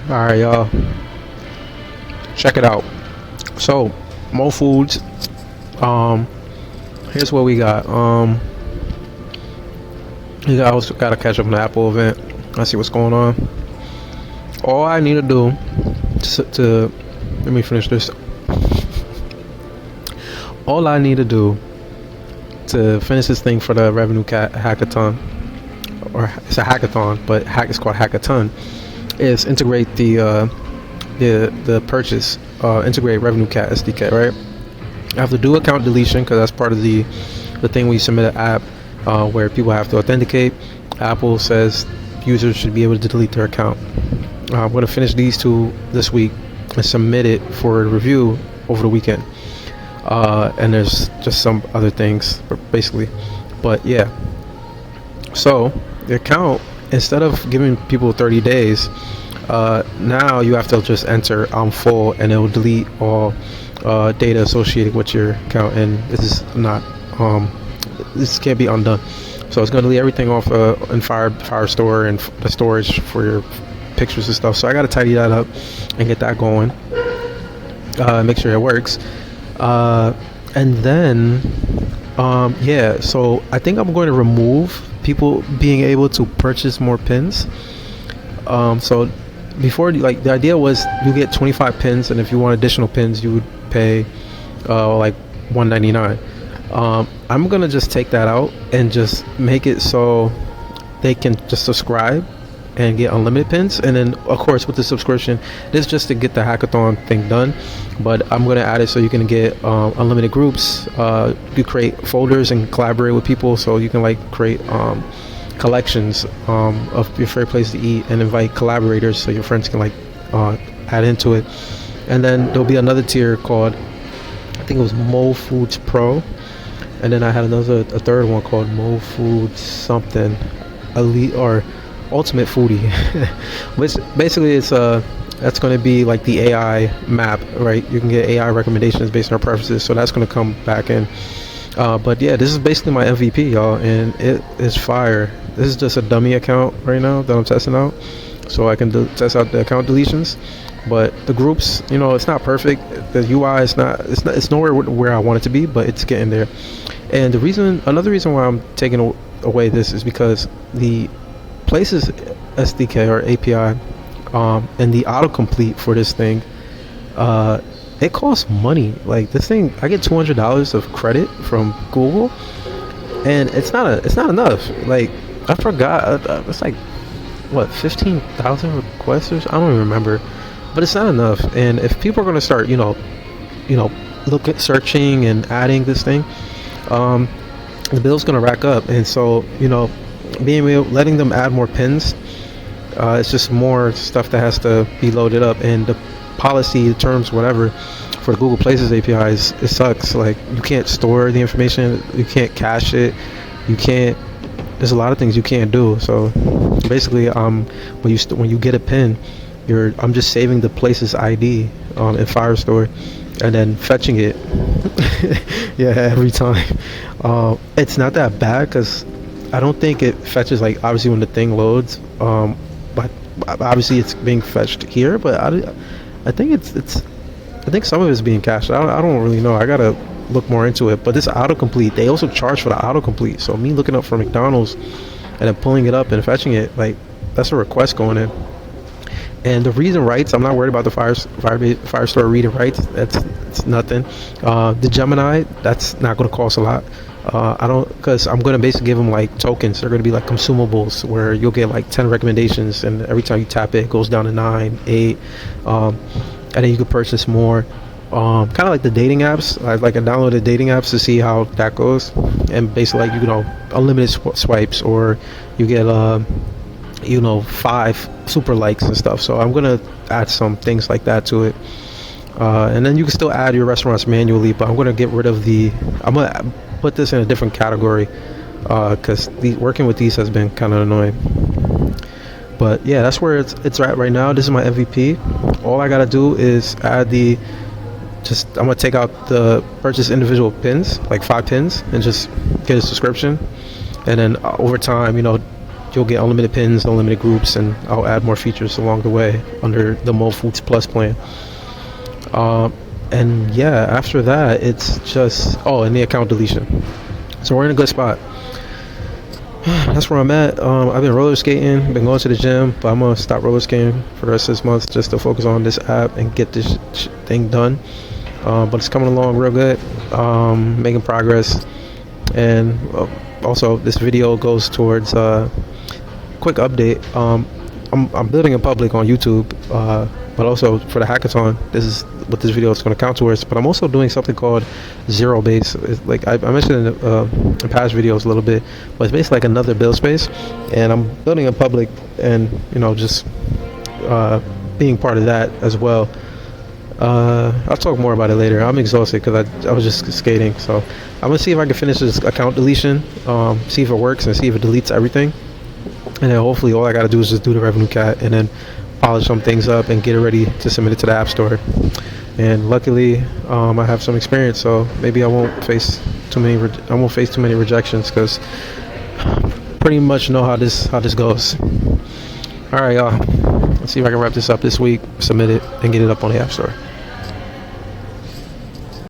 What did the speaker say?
All right, y'all, check it out. So, MoFoods. Um, Here's what we got. I also gotta catch up on the Apple event. I see what's going on. All I need to do to let me finish this. All I need to do to finish this thing for the revenue hackathon, or it's a hackathon, but it's called hackathon, is integrate the purchase, integrate revenue cat SDK, right? I have to do account deletion because that's part of the thing we submit an app where people have to authenticate. Apple says users should be able to delete their account. I'm going to finish these two this week and submit it for review over the weekend. And there's just some other things, basically. But yeah. So the account, instead of giving people 30 days, now you have to just enter I'm full, and it will delete all data associated with your account. And this is not this can't be undone. So it's going to delete everything off in Firestore and the storage for your pictures and stuff. So I got to tidy that up and get that going. Make sure it works. And then yeah, so I think I'm going to remove people being able to purchase more pins. So before, like, the idea was you get 25 pins, and if you want additional pins you would pay like $1.99. I'm gonna just take that out and just make it so they can just subscribe and get unlimited pins. And then of course with the subscription, this is just to get the hackathon thing done, but I'm going to add it so you can get unlimited groups. You create folders and collaborate with people, so you can like create collections of your favorite place to eat and invite collaborators so your friends can like add into it. And then there'll be another tier called, I think it was MoFoods Pro, and then I had a third one called MoFoods something Elite or Ultimate Foodie, which basically it's that's going to be like the AI map, right? You can get AI recommendations based on our preferences, so that's going to come back in. But yeah, this is basically my MVP, y'all, and it is fire. This is just a dummy account right now that I'm testing out, so I can test out the account deletions. But the groups, it's not perfect. The UI it's nowhere where I want it to be, but it's getting there. And another reason why I'm taking away this is because the Places SDK or API and the autocomplete for this thing, it costs money. Like, this thing, I get $200 of credit from Google, and it's not enough. Like, I forgot, it's like what, 15,000 requests or I don't even remember, but it's not enough. And if people are going to start look at searching and adding this thing, the bill's going to rack up. And so letting them add more pins, it's just more stuff that has to be loaded up. And the policy, the terms, whatever, for the Google Places API it sucks. Like, you can't store the information, you can't cache it, there's a lot of things you can't do. So basically, when you get a pin, I'm just saving the Places ID in Firestore and then fetching it yeah, every time. It's not that bad because I don't think it fetches, like, obviously when the thing loads, but obviously it's being fetched here, but I think I think some of it's being cached. I don't really know. I gotta look more into it. But this autocomplete, they also charge for the autocomplete. So me looking up for McDonald's and then pulling it up and fetching it, like, that's a request going in. And the read and writes, I'm not worried about the Firestore read and writes. It's nothing. The Gemini, that's not going to cost a lot. Because I'm going to basically give them like tokens. They're going to be like consumables where you'll get like 10 recommendations, and every time you tap it goes down to 9, 8, and then you can purchase more. Kind of like the dating apps. I downloaded dating apps to see how that goes, and basically, like, unlimited swipes, or you get 5 super likes and stuff. So I'm gonna add some things like that to it, and then you can still add your restaurants manually, but I'm gonna get rid of I'm gonna put this in a different category because working with these has been kind of annoying. But yeah, that's where it's at right now. This is my MVP. All I gotta do is add I'm gonna take out the purchase individual pins, like 5 pins, and just get a subscription. And then over time, you'll get unlimited pins, unlimited groups, and I'll add more features along the way under the MoFoods Plus plan. And yeah, after that, it's just and the account deletion. So we're in a good spot. That's where I'm at. I've been roller skating, been going to the gym, but I'm gonna stop roller skating for the rest of this month just to focus on this app and get this thing done. But it's coming along real good, making progress. And also, this video goes towards quick update. I'm building a public on YouTube, but also for the hackathon, this is what this video is going to count towards. But I'm also doing something called zero base. It's like I mentioned in past videos a little bit, but it's basically like another build space, and I'm building a public, and just being part of that as well. I'll talk more about it later. I'm exhausted because I was just skating, so I'm gonna see if I can finish this account deletion, see if it works, and see if it deletes everything. And then hopefully all I gotta do is just do the revenue cat and then polish some things up and get it ready to submit it to the app store. And luckily, I have some experience, so maybe I won't face too many rejections because pretty much know how this goes. All right, y'all. Let's see if I can wrap this up this week, submit it, and get it up on the app store.